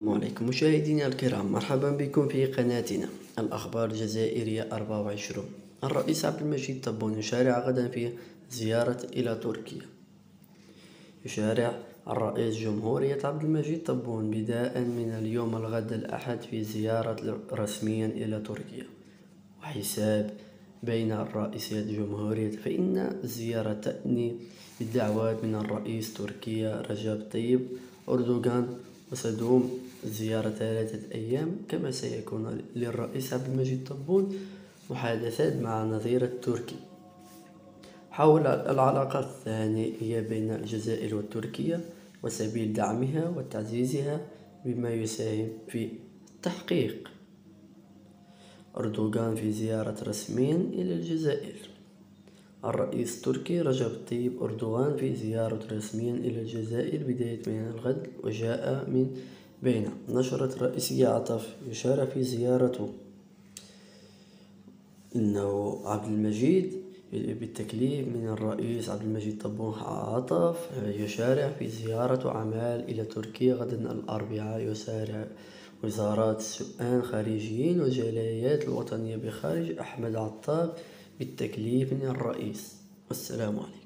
السلام عليكم مشاهدينا الكرام، مرحبا بكم في قناتنا الأخبار الجزائرية 24. الرئيس عبد المجيد تبون يشارع غدا في زيارة إلى تركيا. يشارع الرئيس جمهورية عبد المجيد تبون بداء من اليوم الغد الأحد في زيارة رسميا إلى تركيا، وحساب بين الرئيسية الجمهورية فإن الزيارة تأتي بالدعوات من الرئيس تركيا رجب طيب أردوغان، وستدوم الزيارة 3 أيام. كما سيكون للرئيس عبد المجيد تبون محادثات مع نظيره التركي حول العلاقات الثنائية بين الجزائر وتركيا وسبيل دعمها وتعزيزها، بما يساهم في تحقيق أردوغان في زيارة رسميا إلى الجزائر. الرئيس التركي رجب طيب أردوغان في زيارة رسميا إلى الجزائر بداية من الغد، وجاء من بين نشرة رئيسية عطف يشار في زيارته إنه عبد المجيد بالتكليف من الرئيس عبد المجيد تبون عطف يشارع في زيارة أعمال إلى تركيا غدا الأربعاء. يسارع وزارات السؤال خارجيين والجاليات الوطنية بخارج أحمد عطاب بالتكليف من الرئيس. والسلام عليكم.